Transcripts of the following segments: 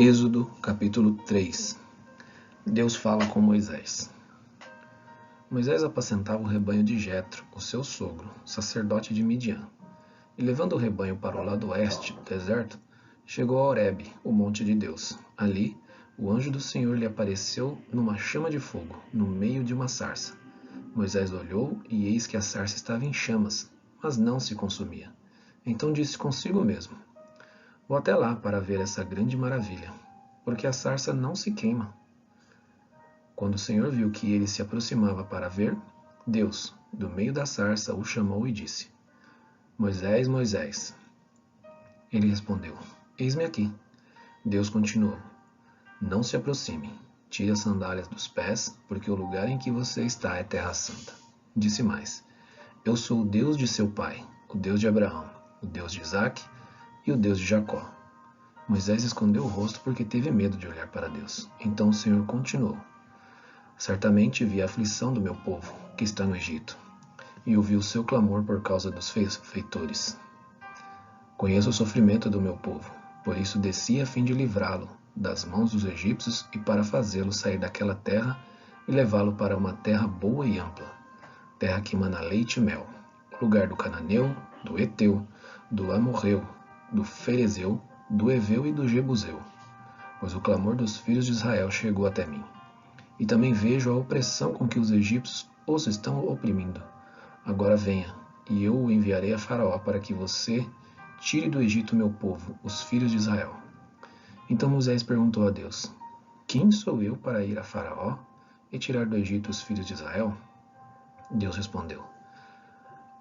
Êxodo, capítulo 3. Deus fala com Moisés. Moisés apacentava o rebanho de Jetro, o seu sogro, sacerdote de Midian. E levando o rebanho para o lado oeste do deserto, chegou a Horebe, o monte de Deus. Ali, o anjo do Senhor lhe apareceu numa chama de fogo, no meio de uma sarça. Moisés olhou, e eis que a sarça estava em chamas, mas não se consumia. Então disse consigo mesmo: Vou até lá para ver essa grande maravilha, porque a sarça não se queima. Quando o Senhor viu que ele se aproximava para ver, Deus, do meio da sarça, o chamou e disse: Moisés, Moisés. Ele respondeu: Eis-me aqui. Deus continuou: Não se aproxime. Tire as sandálias dos pés, porque o lugar em que você está é terra santa. Disse mais: Eu sou o Deus de seu pai, o Deus de Abraão, o Deus de Isaque e o Deus de Jacó. Moisés escondeu o rosto porque teve medo de olhar para Deus. Então o Senhor continuou: Certamente vi a aflição do meu povo, que está no Egito, e ouvi o seu clamor por causa dos feitores. Conheço o sofrimento do meu povo, por isso desci a fim de livrá-lo das mãos dos egípcios e para fazê-lo sair daquela terra e levá-lo para uma terra boa e ampla, terra que mana leite e mel, lugar do cananeu, do heteu, do amorreu, do ferezeu, do heveu e do jebuseu, pois o clamor dos filhos de Israel chegou até mim. E também vejo a opressão com que os egípcios os estão oprimindo. Agora venha, e eu o enviarei a Faraó para que você tire do Egito meu povo, os filhos de Israel. Então Moisés perguntou a Deus: Quem sou eu para ir a Faraó e tirar do Egito os filhos de Israel? Deus respondeu: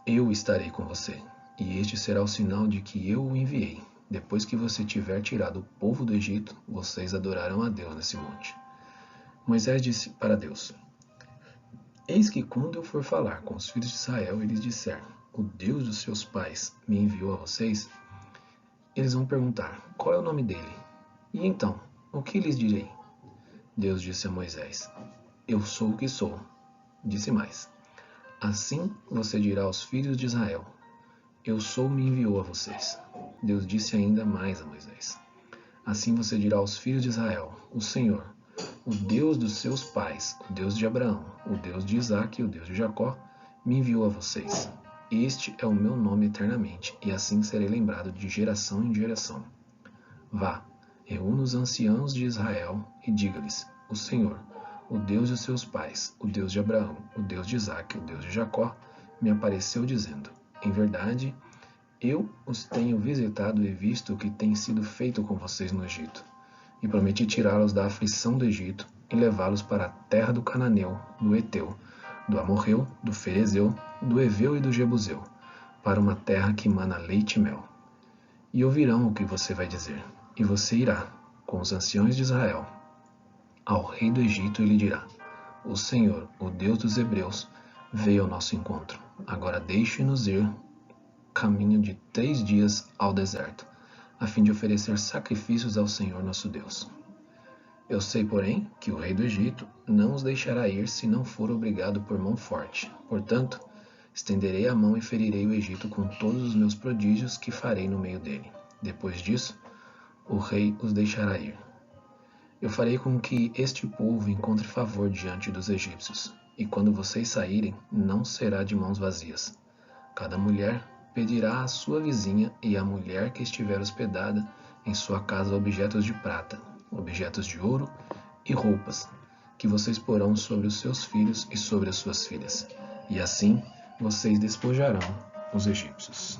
Eu estarei com você, e este será o sinal de que eu o enviei. Depois que você tiver tirado o povo do Egito, vocês adorarão a Deus nesse monte. Moisés disse para Deus: Eis que quando eu for falar com os filhos de Israel e lhes disser: O Deus dos seus pais me enviou a vocês, eles vão perguntar: Qual é o nome dele? E então, o que lhes direi? Deus disse a Moisés: Eu sou o que sou. Disse mais: Assim você dirá aos filhos de Israel: Eu sou me enviou a vocês. Deus disse ainda mais a Moisés: Assim você dirá aos filhos de Israel: O Senhor, o Deus dos seus pais, o Deus de Abraão, o Deus de Isaque e o Deus de Jacó, me enviou a vocês. Este é o meu nome eternamente, e assim serei lembrado de geração em geração. Vá, reúna os anciãos de Israel e diga-lhes: O Senhor, o Deus dos seus pais, o Deus de Abraão, o Deus de Isaque e o Deus de Jacó, me apareceu dizendo: Em verdade, eu os tenho visitado e visto o que tem sido feito com vocês no Egito. E prometi tirá-los da aflição do Egito e levá-los para a terra do cananeu, do heteu, do amorreu, do ferezeu, do heveu e do jebuseu, para uma terra que mana leite e mel. E ouvirão o que você vai dizer, e você irá, com os anciãos de Israel, ao rei do Egito e lhe dirá: O Senhor, o Deus dos hebreus, veio ao nosso encontro. Agora deixe-nos ir caminho de 3 dias ao deserto, a fim de oferecer sacrifícios ao Senhor nosso Deus. Eu sei, porém, que o rei do Egito não os deixará ir se não for obrigado por mão forte. Portanto, estenderei a mão e ferirei o Egito com todos os meus prodígios que farei no meio dele. Depois disso, o rei os deixará ir. Eu farei com que este povo encontre favor diante dos egípcios, e quando vocês saírem, não será de mãos vazias. Cada mulher pedirá à sua vizinha e à mulher que estiver hospedada em sua casa objetos de prata, objetos de ouro e roupas, que vocês porão sobre os seus filhos e sobre as suas filhas. E assim vocês despojarão os egípcios.